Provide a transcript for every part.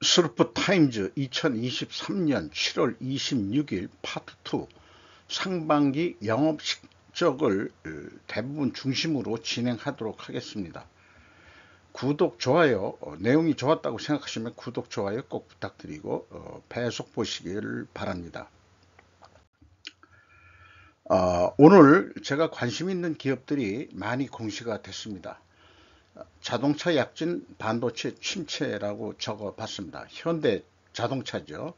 스루프타임즈 2023년 7월 26일 파트 2 상반기 영업 실적을 대부분 중심으로 진행하도록 하겠습니다. 구독, 좋아요, 내용이 좋았다고 생각하시면 구독, 좋아요 꼭 부탁드리고 계속 보시길 바랍니다. 오늘 제가 관심 있는 기업들이 많이 공시가 됐습니다. 자동차 약진 반도체 침체라고 적어봤습니다. 현대 자동차죠.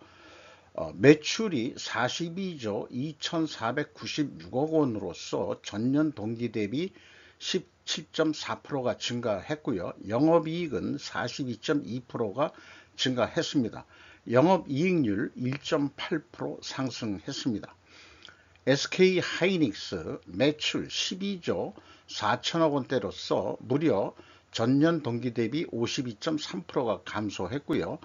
매출이 42조 2496억 원으로서 전년 동기 대비 17.4%가 증가했고요. 영업이익은 42.2%가 증가했습니다. 영업이익률 1.8% 상승했습니다. SK하이닉스 매출 12조 4천억 원대로서 무려 전년 동기 대비 52.3%가 감소했고요.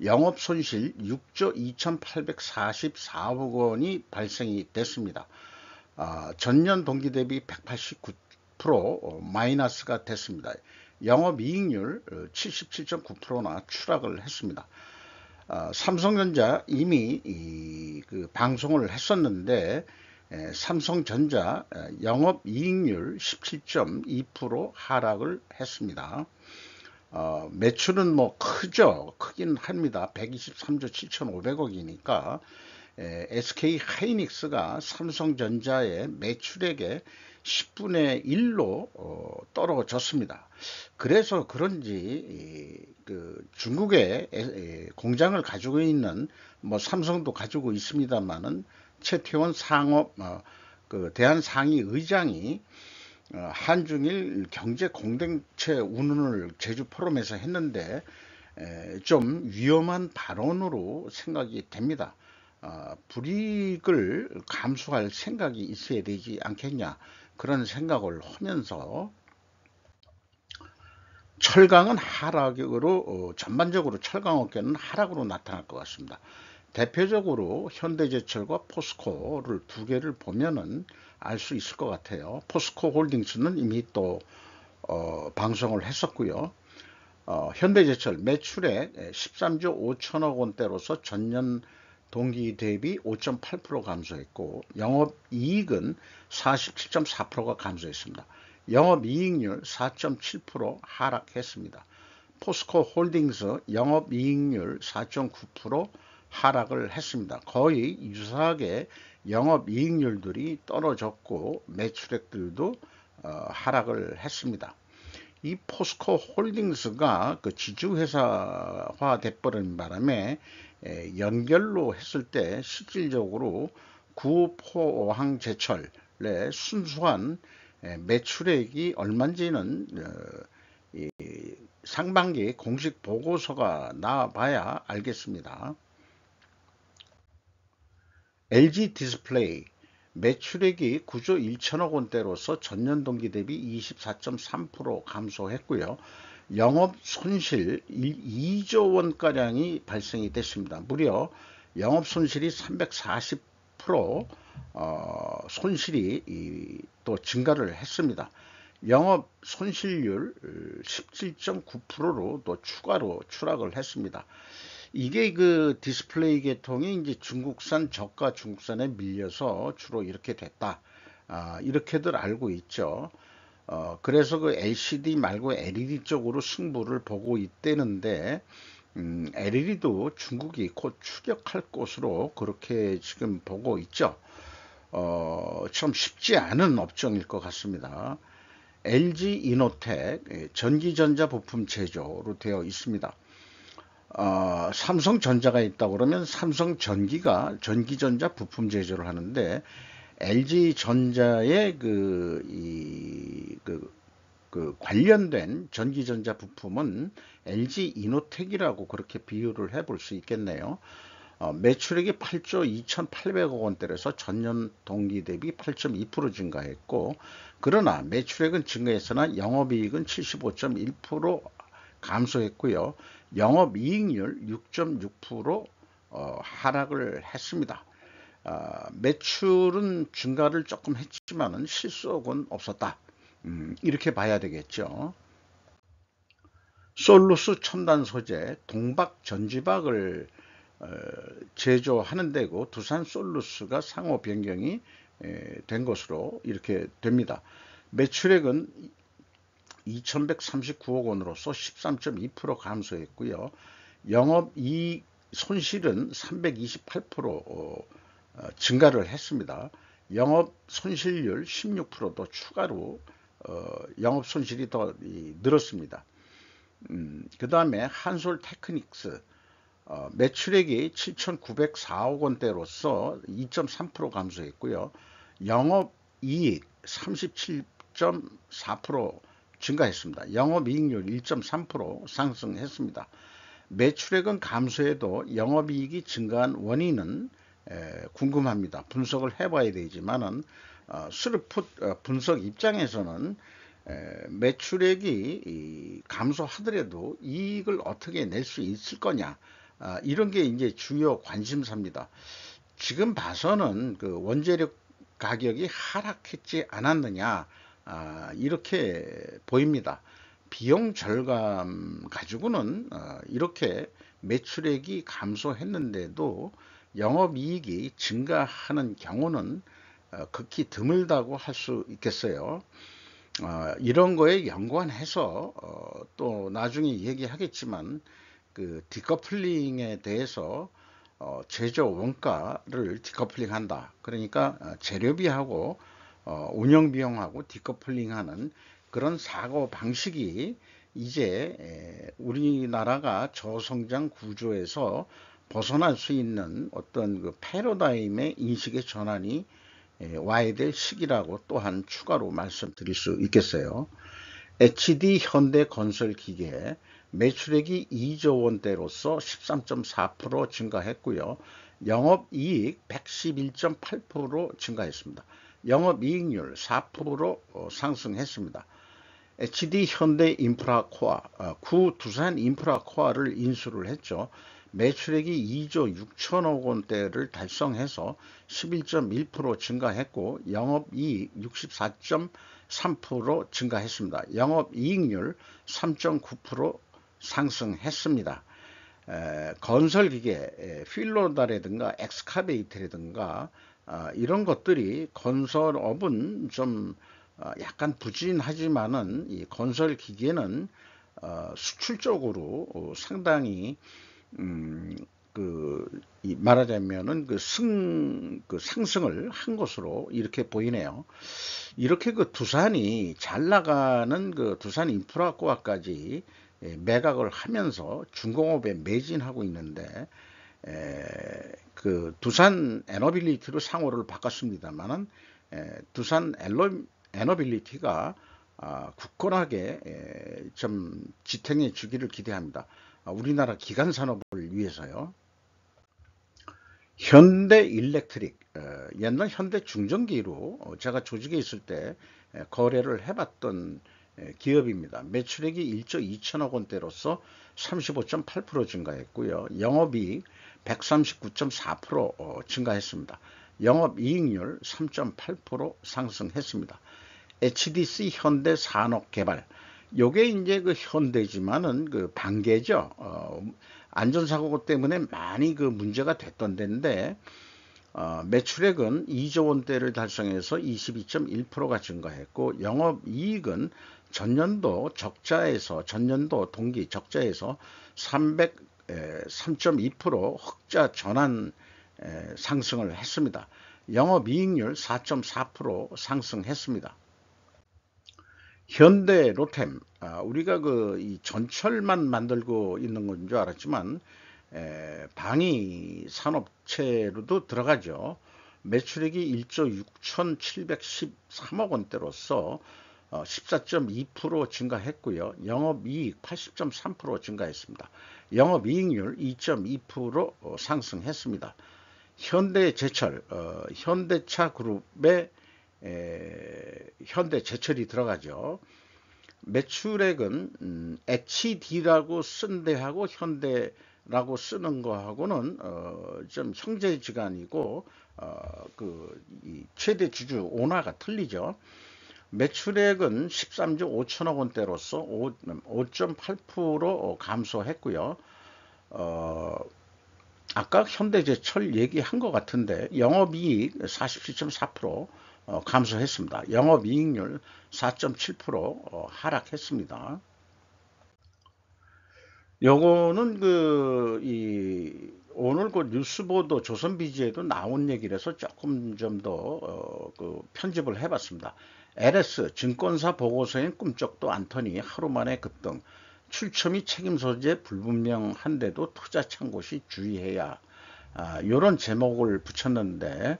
영업손실 6조 2844억 원이 발생이 됐습니다. 전년 동기 대비 189% 마이너스가 됐습니다. 영업이익률 77.9%나 추락을 했습니다. 삼성전자 이미 그 방송을 했었는데 삼성전자 영업이익률 17.2% 하락을 했습니다. 매출은 뭐 크긴 합니다. 123조 7,500억이니까 SK하이닉스가 삼성전자의 매출액의 10분의 1로 떨어졌습니다. 그래서 그런지 그 중국에 공장을 가지고 있는 뭐 삼성도 가지고 있습니다만은 최태원 상업 그 대한상의의장이 한중일 경제 공동체 운운을 제주 포럼에서 했는데 좀 위험한 발언으로 생각이 됩니다. 불이익을 감수할 생각이 있어야 되지 않겠냐 그런 생각을 하면서 철강은 하락으로 전반적으로 철강업계는 하락으로 나타날 것 같습니다. 대표적으로 현대제철과 포스코를 두 개를 보면은 알 수 있을 것 같아요. 포스코 홀딩스는 이미 또 방송을 했었고요. 현대제철 매출액 13조 5천억 원대로서 전년 동기 대비 5.8% 감소했고 영업이익은 47.4%가 감소했습니다. 영업이익률 4.7% 하락했습니다. 포스코 홀딩스 영업이익률 4.9% 하락을 했습니다. 거의 유사하게 영업이익률들이 떨어졌고 매출액들도 하락을 했습니다. 이 포스코 홀딩스가 그 지주회사화 돼버린 바람에 연결로 했을 때 실질적으로 구포항제철의 순수한 매출액이 얼마인지는 상반기 공식 보고서가 나와봐야 알겠습니다. LG디스플레이 매출액이 9조 1천억 원대로서 전년 동기 대비 24.3% 감소했고요. 영업 손실 2조 원가량이 발생이 됐습니다. 무려 영업 손실이 340% 손실이 또 증가를 했습니다. 영업 손실률 17.9%로 또 추가로 추락을 했습니다. 이게 그 디스플레이 계통이 이제 중국산 저가 중국산에 밀려서 주로 이렇게 됐다. 이렇게들 알고 있죠. 그래서 그 LCD 말고 LED 쪽으로 승부를 보고 있다는데 LED도 중국이 곧 추격할 것으로 그렇게 지금 보고 있죠. 좀 쉽지 않은 업종일 것 같습니다. LG 이노텍 전기전자 부품 제조로 되어 있습니다. 삼성전자가 있다고 그러면 삼성전기가 전기전자 부품 제조를 하는데 LG전자의 관련된 전기전자 부품은 LG 이노텍이라고 그렇게 비유를 해볼 수 있겠네요. 매출액이 8조 2,800억 원대라서 전년 동기 대비 8.2% 증가했고 그러나 매출액은 증가했으나 영업이익은 75.1% 감소했고요. 영업이익률 6.6% 하락을 했습니다. 매출은 증가를 조금 했지만은 실속은 없었다. 이렇게 봐야 되겠죠. 솔루스 첨단 소재 동박 전지박을 제조하는 데고 두산 솔루스가 상호 변경이 된 것으로 이렇게 됩니다. 매출액은 2,139억 원으로서 13.2% 감소했고요. 영업이익 손실은 328% 증가를 했습니다. 영업 손실률 16%도 추가로 영업 손실이 더 늘었습니다. 그 다음에 한솔 테크닉스 매출액이 7,904억 원대로서 2.3% 감소했고요. 영업이익 37.4% 증가했습니다. 영업이익률 1.3% 상승했습니다. 매출액은 감소해도 영업이익이 증가한 원인은 궁금합니다. 분석을 해봐야 되지만은 스루풋 분석 입장에서는 매출액이 감소하더라도 이익을 어떻게 낼 수 있을 거냐, 이런 게 이제 주요 관심사입니다. 지금 봐서는 그 원재료 가격이 하락했지 않았느냐, 이렇게 보입니다. 비용 절감 가지고는 이렇게 매출액이 감소했는데도 영업이익이 증가하는 경우는 극히 드물다고 할 수 있겠어요. 이런 거에 연관해서 또 나중에 얘기하겠지만 그 디커플링에 대해서 제조 원가를 디커플링한다. 그러니까 재료비하고 운영비용하고 디커플링하는 그런 사고 방식이 이제 우리나라가 저성장 구조에서 벗어날 수 있는 어떤 그 패러다임의 인식의 전환이 와야 될 시기라고 또한 추가로 말씀드릴 수 있겠어요. HD 현대건설기계 매출액이 2조 원대로서 13.4% 증가했고요. 영업이익 111.8% 증가했습니다. 영업이익률 4% 상승했습니다. HD 현대인프라코아, 구 두산인프라코아를 인수를 했죠. 매출액이 2조 6천억 원대를 달성해서 11.1% 증가했고 영업이익 64.3% 증가했습니다. 영업이익률 3.9% 상승했습니다. 건설기계 필로다라든가 엑스카베이터라든가 이런 것들이 건설업은 좀 약간 부진하지만은 이 건설기계는 수출적으로 상당히 말하자면은 그 상승을 한 것으로 이렇게 보이네요. 이렇게 그 두산이 잘 나가는 그 두산 인프라코아까지 매각을 하면서 중공업에 매진하고 있는데 그 두산 에너빌리티로 상호를 바꿨습니다만은 두산 에너빌리티가 굳건하게 좀 지탱해 주기를 기대합니다. 우리나라 기간 산업을 위해서요. 현대일렉트릭, 옛날 현대중전기로 제가 조직에 있을 때 거래를 해봤던 기업입니다. 매출액이 1조 2천억 원대로서 35.8% 증가했고요. 영업이익 139.4% 증가했습니다. 영업이익률 3.8% 상승했습니다. HDC 현대산업개발, 요게 이제 그 현대지만은 그 반개죠. 안전사고 때문에 많이 그 문제가 됐던 데인데 매출액은 2조 원대를 달성해서 22.1%가 증가했고 영업이익은 전년도 동기 적자에서 3.2% 흑자 전환 상승을 했습니다. 영업이익률 4.4% 상승했습니다. 현대 로템, 우리가 이 전철만 만들고 있는 건 줄 알았지만 방위 산업체로도 들어가죠. 매출액이 1조 6,713억 원대로서 14.2% 증가했고요. 영업이익 80.3% 증가했습니다. 영업이익률 2.2% 상승했습니다. 현대제철, 현대차 그룹의 현대제철이 들어가죠. 매출액은 HD라고 쓴 데하고 현대라고 쓰는 거하고는 좀 형제지간이고 이 최대 주주 오너가 틀리죠. 매출액은 13조 5천억 원대로서 5.8% 감소했고요. 어, 아까 현대제철 얘기한 것 같은데 영업이익 47.4% 감소했습니다. 영업이익률 4.7% 하락했습니다. 요거는 오늘 그 뉴스 보도 조선비지에도 나온 얘기라서 조금 좀 더 편집을 해봤습니다. LS 증권사 보고서엔 꿈쩍도 않더니 하루 만에 급등. 출처 및 책임 소재 불분명한데도 투자 참고 시 주의해야. 요런 제목을 붙였는데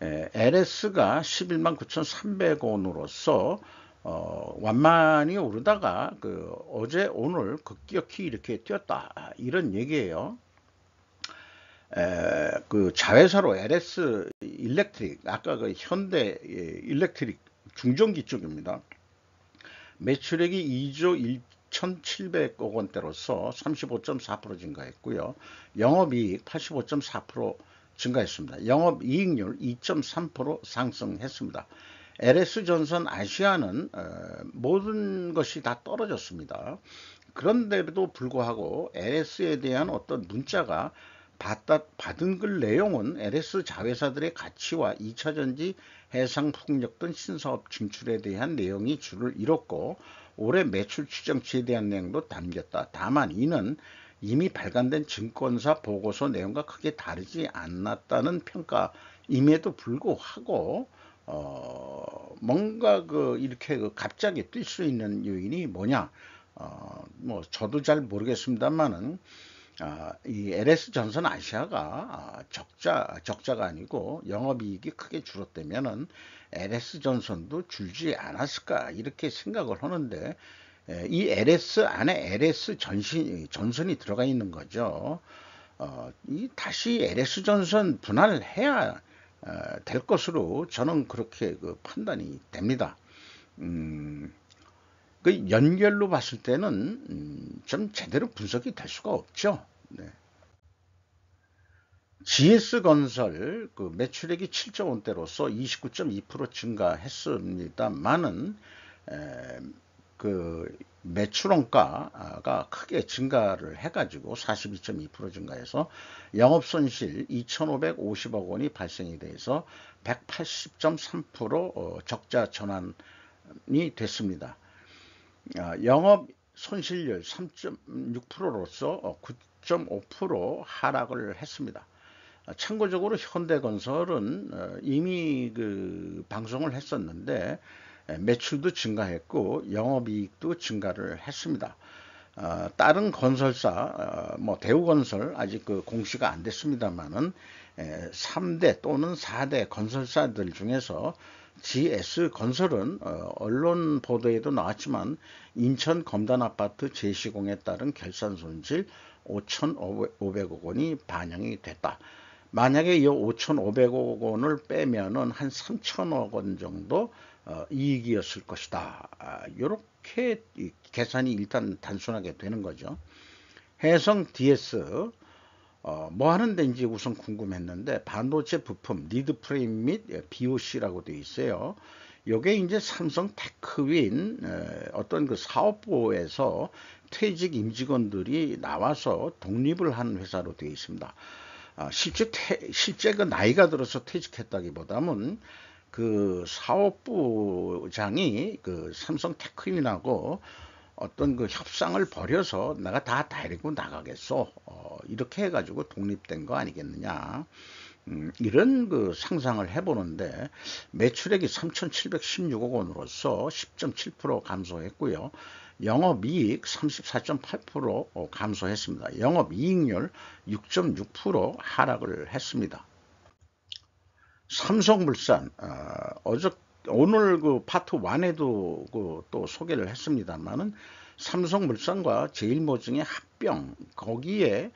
LS가 11만 9,300원으로서 완만히 오르다가 어제 오늘 급격히 이렇게 뛰었다 이런 얘기예요. 그 자회사로 LS 일렉트릭 아까 그 현대 일렉트릭 중전기 쪽입니다. 매출액이 2조 1,700억 원대로서 35.4% 증가했고요. 영업이익 85.4% 증가했습니다. 영업이익률 2.3% 상승했습니다. LS전선 아시아는 모든 것이 다 떨어졌습니다. 그런데도 불구하고 LS에 대한 어떤 문자가 받은 글 내용은 LS 자회사들의 가치와 2차전지 해상 풍력 등 신사업 진출에 대한 내용이 줄을 이뤘고 올해 매출 추정치에 대한 내용도 담겼다. 다만 이는 이미 발간된 증권사 보고서 내용과 크게 다르지 않았다는 평가임에도 불구하고 뭔가 이렇게 갑자기 뛸 수 있는 요인이 뭐냐? 뭐 저도 잘 모르겠습니다만은 이 LS 전선 아시아가 적자가 아니고 영업이익이 크게 줄었다면은 LS 전선도 줄지 않았을까 이렇게 생각을 하는데 이 LS 안에 LS 전선이 들어가 있는 거죠. 다시 LS 전선 분할을 해야 될 것으로 저는 그렇게 판단이 됩니다. 그 연결로 봤을 때는 좀 제대로 분석이 될 수가 없죠. 네. GS건설 매출액이 7조 원대로서 29.2% 증가했습니다만은 그 매출원가가 크게 증가를 해가지고 42.2% 증가해서 영업손실 2,550억 원이 발생이 돼서 180.3% 적자 전환이 됐습니다. 영업 손실률 3.6%로서 9.5% 하락을 했습니다. 참고적으로 현대건설은 이미 방송을 했었는데 매출도 증가했고 영업이익도 증가를 했습니다. 다른 건설사 뭐 대우건설 아직 공시가 안 됐습니다만은 3대 또는 4대 건설사들 중에서 GS건설은 언론 보도에도 나왔지만 인천 검단아파트 재시공에 따른 결산 손실 5,500억 원이 반영이 됐다. 만약에 이 5,500억 원을 빼면은 한 3,000억 원 정도 이익이었을 것이다. 이렇게 계산이 일단 단순하게 되는 거죠. 해성 DS 뭐 하는 데인지 우선 궁금했는데 반도체 부품 리드 프레임 및 BOC라고 되어 있어요. 요게 이제 삼성 테크윈 어떤 사업부에서 퇴직 임직원들이 나와서 독립을 한 회사로 되어 있습니다. 실제 나이가 들어서 퇴직했다기보다는 사업부장이 삼성 테크윈하고 어떤 협상을 벌여서 내가 다 데리고 나가겠어 이렇게 해가지고 독립된 거 아니겠느냐 이런 상상을 해보는데 매출액이 3,716억 원으로서 10.7% 감소했고요. 영업이익 34.8% 감소했습니다. 영업이익률 6.6% 하락을 했습니다. 삼성물산 오늘 파트 1에도 또 소개를 했습니다만은 삼성물산과 제일모직의 합병 거기에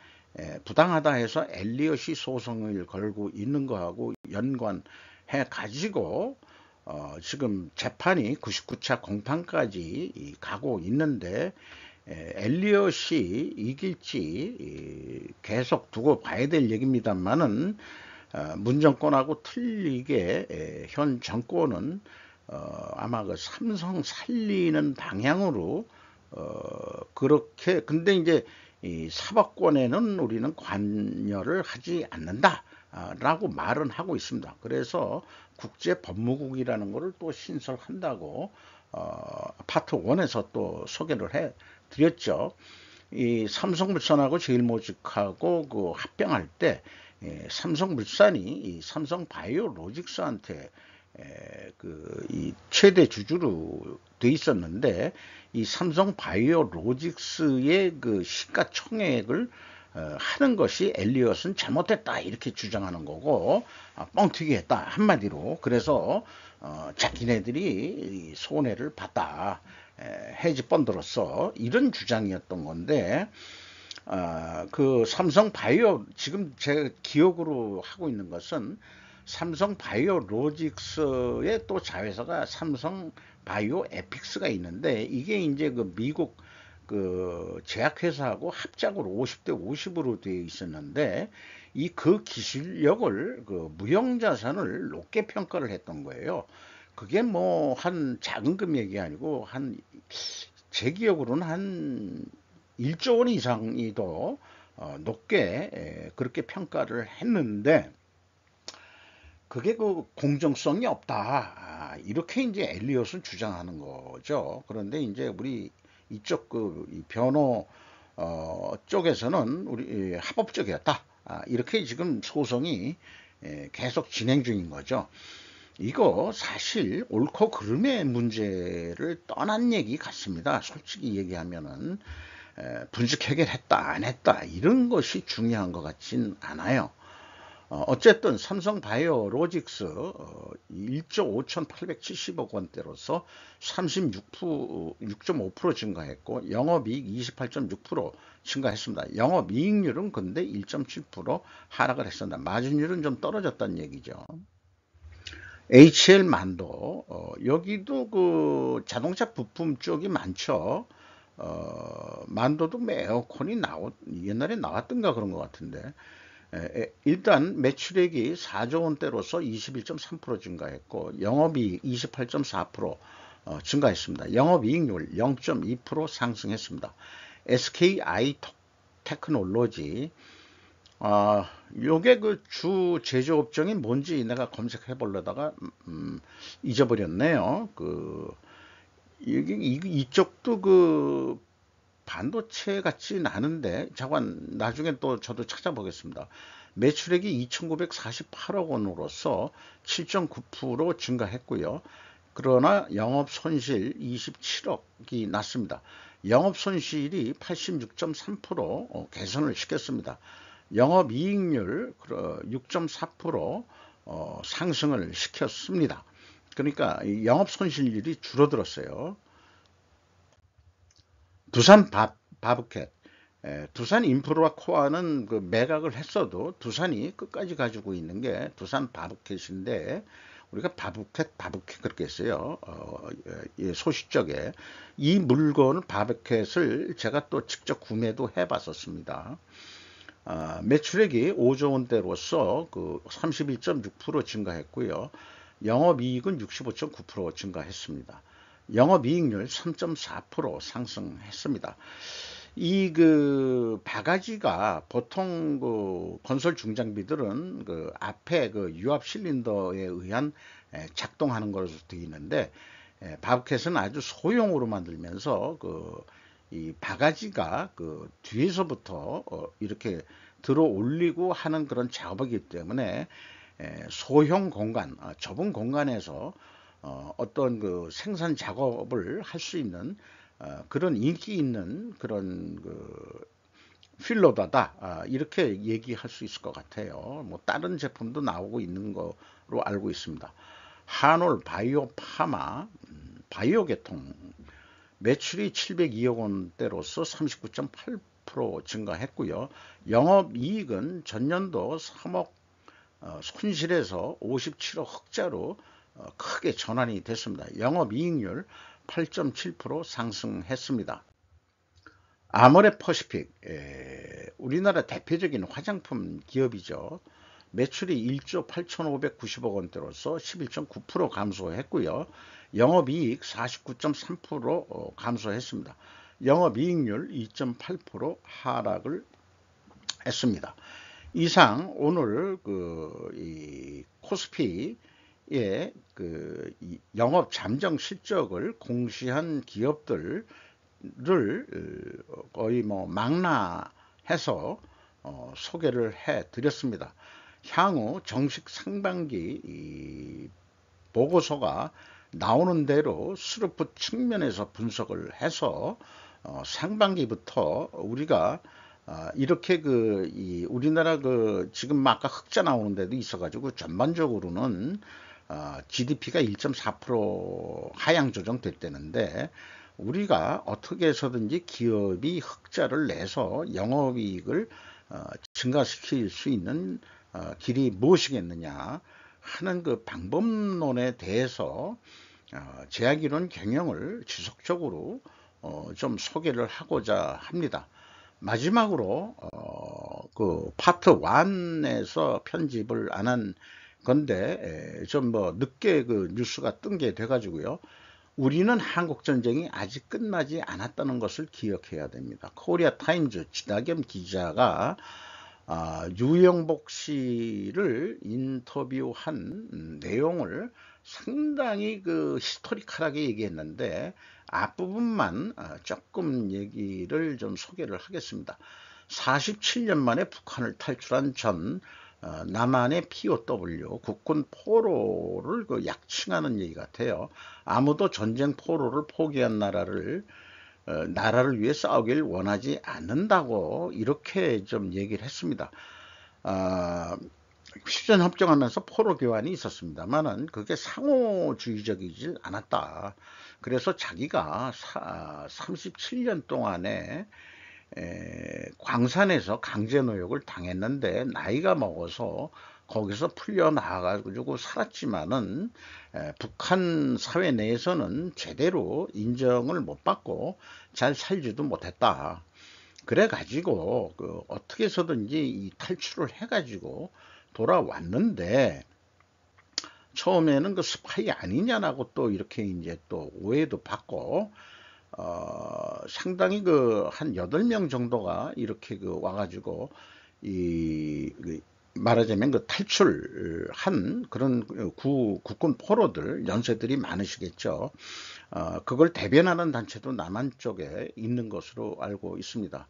부당하다 해서 엘리엇이 소송을 걸고 있는 거하고 연관해 가지고 지금 재판이 99차 공판까지 가고 있는데 엘리엇이 이길지 계속 두고 봐야 될 얘기입니다만은 문 정권하고 틀리게 현 정권은 아마 그 삼성 살리는 방향으로 그렇게. 근데 이제 이 사법권에는 우리는 관여를 하지 않는다 라고 말은 하고 있습니다. 그래서 국제법무국이라는 것을 또 신설한다고 파트 1에서 또 소개를 해 드렸죠. 이 삼성물산하고 제일모직하고 그 합병할 때 삼성물산이 이 삼성바이오로직스한테 이 최대 주주로 돼 있었는데, 이 삼성바이오로직스의 그 시가총액을 하는 것이 엘리엇은 잘못됐다 이렇게 주장하는 거고, 뻥튀기 했다 한마디로. 그래서 자기네들이 손해를 봤다, 헤지펀드로서, 이런 주장이었던 건데, 그 삼성바이오, 지금 제 기억으로 하고 있는 것은 삼성바이오로직스의 또 자회사가 삼성바이오 에픽스가 있는데, 이게 이제 그 미국 그 제약회사하고 합작으로 50대 50으로 되어 있었는데, 이 그 기술력을 그 무형자산을 높게 평가를 했던 거예요. 그게 뭐 한 작은 금액이 아니고 제 기억으로는 한 1조 원 이상이 더 높게 그렇게 평가를 했는데, 그게 그 공정성이 없다 이렇게 이제 엘리엇은 주장하는 거죠. 그런데 이제 우리 이쪽 이 변호 쪽에서는 우리 합법적이었다 이렇게 지금 소송이 계속 진행 중인 거죠. 이거 사실 옳고 그름의 문제를 떠난 얘기 같습니다. 솔직히 얘기하면은 분식 해결했다 안 했다 이런 것이 중요한 것 같진 않아요. 어쨌든 삼성바이오로직스 1조 5,870억 원대로서 36.5% 증가했고, 영업이익 28.6% 증가했습니다. 영업이익률은 근데 1.7% 하락을 했습니다. 마진율은 좀 떨어졌다는 얘기죠. HL만도 여기도 그 자동차 부품 쪽이 많죠. 만도도 뭐 에어컨이 옛날에 나왔던가 그런 것 같은데, 일단 매출액이 4조 원대로서 21.3% 증가했고, 영업이익 28.4% 증가했습니다. 영업이익률 0.2% 상승했습니다. SKI 테크놀로지, 요게 그 주 제조업종이 뭔지 내가 검색해 보려다가 잊어버렸네요. 이쪽도 그 반도체 같진 않은데, 잠깐 나중에 또 저도 찾아보겠습니다. 매출액이 2,948억 원으로서 7.9% 증가했고요. 그러나 영업 손실 27억이 났습니다. 영업 손실이 86.3% 개선을 시켰습니다. 영업 이익률 6.4% 상승을 시켰습니다. 그러니까 영업 손실률이 줄어들었어요. 두산 바브캣, 두산 인프라 코어는 그 매각을 했어도 두산이 끝까지 가지고 있는 게 두산 바브캣인데, 우리가 바브캣 그렇게 했어요. 소식적에 이 물건 바브캣을 제가 또 직접 구매도 해봤었습니다. 매출액이 5조 원대로서 그 31.6% 증가했고요. 영업이익은 65.9% 증가했습니다. 영업이익률 3.4% 상승했습니다. 이 그 바가지가 보통 그 건설 중장비들은 그 앞에 그 유압 실린더에 의한 작동하는 것으로 되어 있는데, 바브캣은 아주 소형으로 만들면서 이 바가지가 그 뒤에서부터 이렇게 들어 올리고 하는 그런 작업이기 때문에 소형 공간, 좁은 공간에서 어떤 그 생산 작업을 할 수 있는 그런 인기 있는 그런 그 필로다다 이렇게 얘기할 수 있을 것 같아요. 뭐 다른 제품도 나오고 있는 거로 알고 있습니다. 한올 바이오 파마 바이오 계통 매출이 702억 원대로서 39.8% 증가했고요. 영업이익은 전년도 3억 손실에서 57억 흑자로 크게 전환이 됐습니다. 영업이익률 8.7% 상승했습니다. 아모레 퍼시픽, 우리나라 대표적인 화장품 기업이죠. 매출이 1조 8,590억 원대로서 11.9% 감소했고요. 영업이익 49.3% 감소했습니다. 영업이익률 2.8% 하락을 했습니다. 이상 오늘 이 코스피의 이 영업 잠정 실적을 공시한 기업들을 거의 뭐 망라해서 소개를 해 드렸습니다. 향후 정식 상반기 이 보고서가 나오는 대로 스루프 측면에서 분석을 해서 상반기부터 우리가 이렇게 이 우리나라 지금 아까 흑자 나오는 데도 있어가지고 전반적으로는 GDP가 1.4% 하향 조정됐다는데 우리가 어떻게 해서든지 기업이 흑자를 내서 영업이익을 증가시킬 수 있는 길이 무엇이겠느냐 하는 그 방법론에 대해서 제약이론 경영을 지속적으로 좀 소개를 하고자 합니다. 마지막으로 그 파트 1에서 편집을 안 한 건데 좀 뭐 늦게 그 뉴스가 뜬 게 돼 가지고요. 우리는 한국 전쟁이 아직 끝나지 않았다는 것을 기억해야 됩니다. 코리아 타임즈 진하겸 기자가 유영복 씨를 인터뷰한 내용을 상당히 그 히스토리컬하게 얘기했는데 앞부분만 조금 얘기를 좀 소개를 하겠습니다. 47년 만에 북한을 탈출한 전 남한의 POW 국군 포로를 약칭하는 얘기 같아요. 아무도 전쟁 포로를 포기한 나라를 위해 싸우길 원하지 않는다고 이렇게 좀 얘기를 했습니다. 휴전 협정하면서 포로 교환이 있었습니다만은 그게 상호주의적이질 않았다. 그래서 자기가 37년 동안에 광산에서 강제노역을 당했는데 나이가 먹어서 거기서 풀려나가지고 살았지만은 북한 사회 내에서는 제대로 인정을 못 받고 잘 살지도 못했다. 그래가지고 어떻게 해서든지 이 탈출을 해가지고 돌아왔는데 처음에는 그 스파이 아니냐라고 또 이렇게 이제 또 오해도 받고 상당히 한 8명 정도가 이렇게 와가지고 말하자면 탈출한 그런 국군 포로들 연세들이 많으시겠죠. 그걸 대변하는 단체도 남한 쪽에 있는 것으로 알고 있습니다.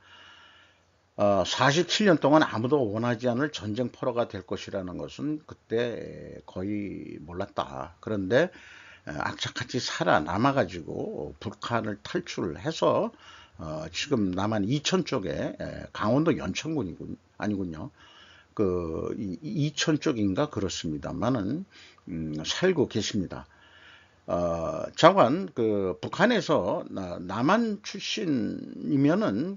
47년 동안 아무도 원하지 않을 전쟁 포로가 될 것이라는 것은 그때 거의 몰랐다. 그런데 악착같이 살아남아가지고 북한을 탈출을 해서 지금 남한 이천 쪽에 강원도 연천군이군 아니군요. 이천 쪽인가 그렇습니다만은 살고 계십니다. 자관 북한에서 남한 출신이면은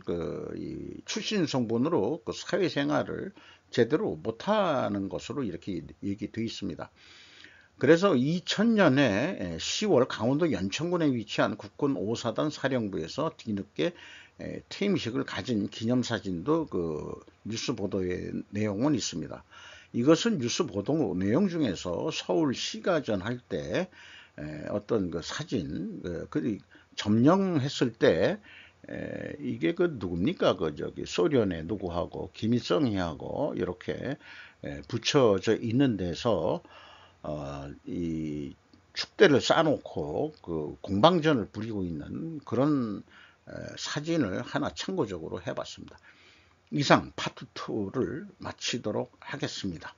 이 출신 성분으로 사회생활을 제대로 못하는 것으로 이렇게 얘기되어 있습니다. 그래서 2000년에 10월 강원도 연천군에 위치한 국군 5사단 사령부에서 뒤늦게 퇴임식을 가진 기념사진도 뉴스 보도의 내용은 있습니다. 이것은 뉴스 보도 내용 중에서 서울시가 전할 때 어떤 사진 점령했을 때 이게 누굽니까? 저기 소련의 누구하고 김일성이하고 이렇게 붙여져 있는 데서 이 축대를 쌓아놓고 공방전을 벌이고 있는 그런 사진을 하나 참고적으로 해봤습니다. 이상 파트 2를 마치도록 하겠습니다.